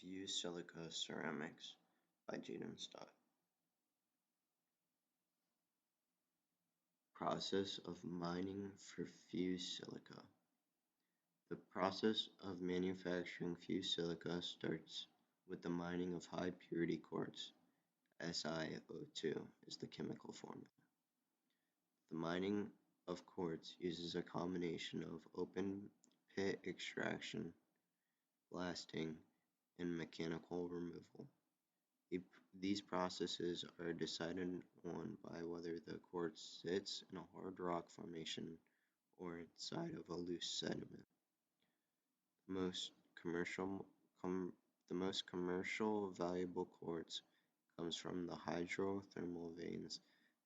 Fused Silica Ceramics by Jayden. Process of mining for fused silica. The process of manufacturing fused silica starts with the mining of high purity quartz. SiO2 is the chemical formula. The mining of quartz uses a combination of open pit extraction, blasting, and mechanical removal. These processes are decided on by whether the quartz sits in a hard rock formation or inside of a loose sediment. The most commercial valuable quartz comes from the hydrothermal veins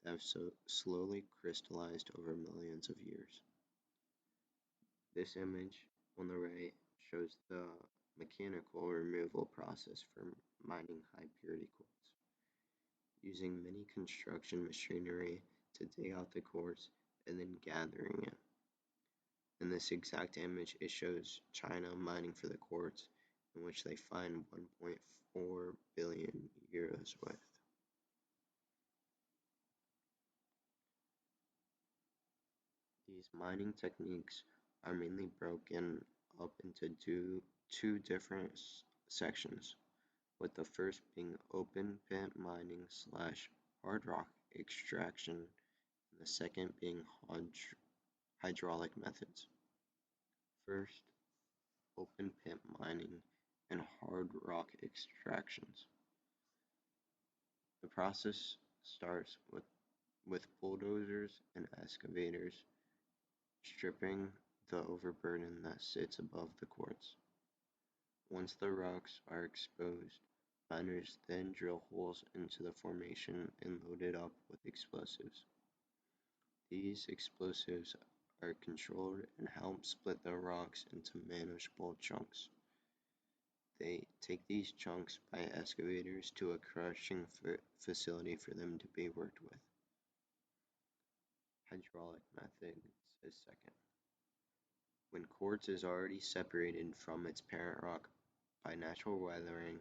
that have slowly crystallized over millions of years. This image on the right shows the mechanical removal process for mining high purity quartz, using many construction machinery to dig out the quartz and then gathering it. In this exact image, it shows China mining for the quartz, in which they find 1.4 billion euros worth. These mining techniques are mainly broken up into two different sections, with the first being open pit mining / hard rock extraction, and the second being hydraulic methods. First, open pit mining and hard rock extractions. The process starts with bulldozers and excavators stripping the overburden that sits above the quartz. Once the rocks are exposed, miners then drill holes into the formation and load it up with explosives. These explosives are controlled and help split the rocks into manageable chunks. They take these chunks by excavators to a crushing facility for them to be worked with. Hydraulic methods is second. When quartz is already separated from its parent rock by natural weathering,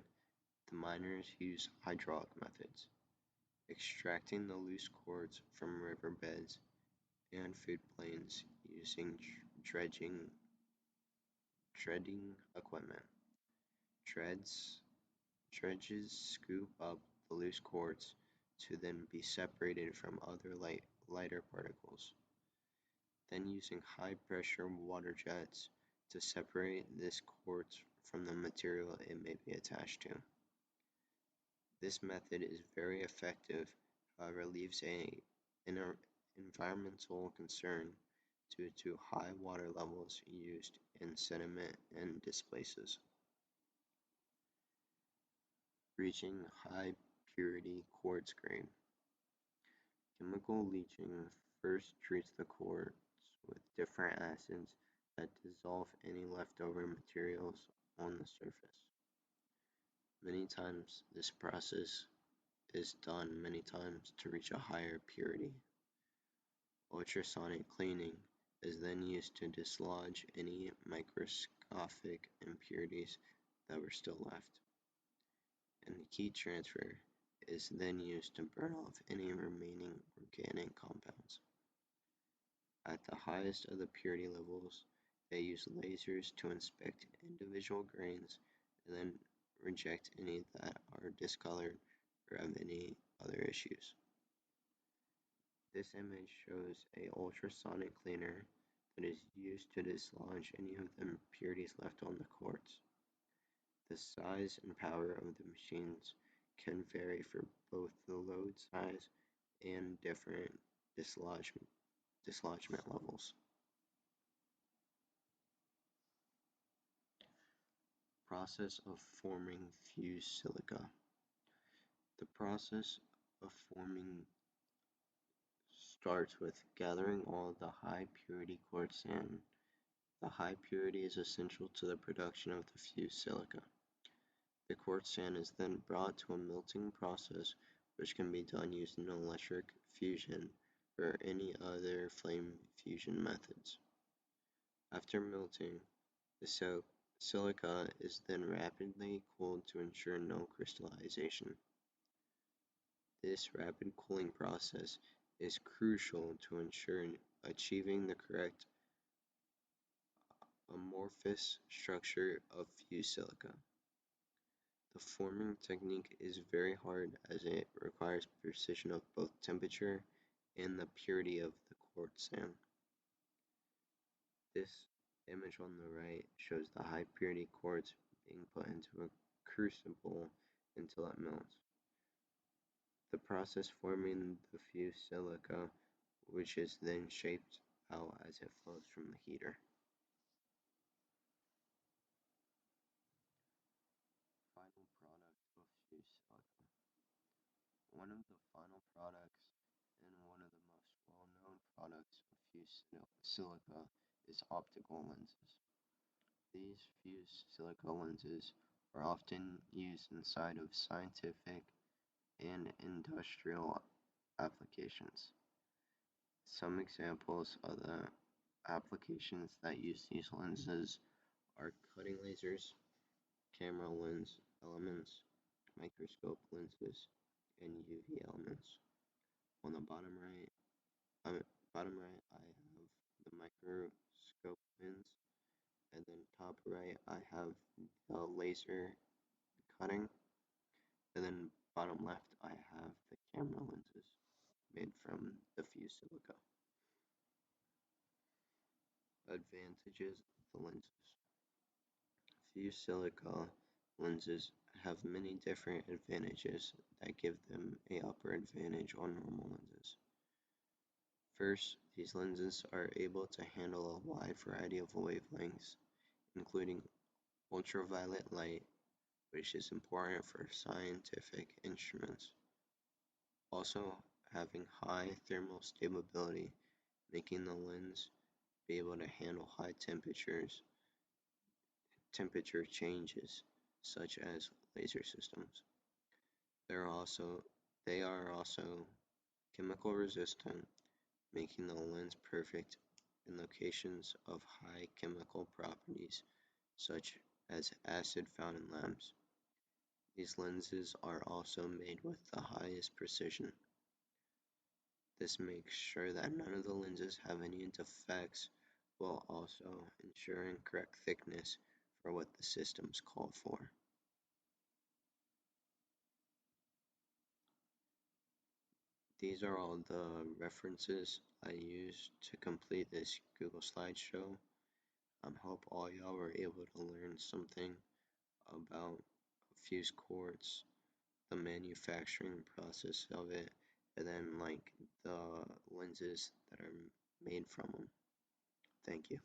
the miners use hydraulic methods, extracting the loose quartz from riverbeds and food plains using dredging equipment. Dredges scoop up the loose quartz to then be separated from other lighter particles. Then using high-pressure water jets to separate this quartz from the material it may be attached to. This method is very effective, however leaves an environmental concern due to high water levels used in sediment and displaces. Reaching high purity quartz grain. Chemical leaching first treats the quartz with different acids that dissolve any leftover materials on the surface. This process is done many times to reach a higher purity. Ultrasonic cleaning is then used to dislodge any microscopic impurities that were still left, and the heat transfer is then used to burn off any remaining organic compounds. At the highest of the purity levels, they use lasers to inspect individual grains and then reject any that are discolored or have any other issues. This image shows an ultrasonic cleaner that is used to dislodge any of the impurities left on the quartz. The size and power of the machines can vary for both the load size and different dislodgement levels. Process of forming fused silica. The process of forming starts with gathering all the high purity quartz sand. The high purity is essential to the production of the fused silica. The quartz sand is then brought to a melting process, which can be done using electric fusion or any other flame fusion methods. After melting, the Silica is then rapidly cooled to ensure no crystallization. This rapid cooling process is crucial to ensure achieving the correct amorphous structure of fused silica. The forming technique is very hard as it requires precision of both temperature and the purity of the quartz sand. This image on the right shows the high purity quartz being put into a crucible until it melts. The process forming the fused silica, which is then shaped out as it flows from the heater. Final product of fused silica. One of the final products and one of the most well-known products of fused silica is optical lenses. These fused silica lenses are often used inside of scientific and industrial applications. Some examples of the applications that use these lenses are cutting lasers, camera lens elements, microscope lenses, and UV elements. On the bottom right, I have the microscope lens, and then top right, I have the laser cutting, and then bottom left, I have the camera lenses made from the fused silica. Advantages of the lenses. Fused silica lenses have many different advantages that give them a upper advantage on normal lenses. First, these lenses are able to handle a wide variety of wavelengths, including ultraviolet light, which is important for scientific instruments. Also, having high thermal stability, making the lens be able to handle high temperature changes, such as laser systems. They are also chemical resistant, making the lens perfect in locations of high chemical properties, such as acid found in lamps. These lenses are also made with the highest precision. This makes sure that none of the lenses have any defects, while also ensuring correct thickness for what the systems call for. These are all the references I used to complete this Google slideshow. Hope all y'all were able to learn something about fused quartz, the manufacturing process of it, and then like the lenses that are made from them. Thank you.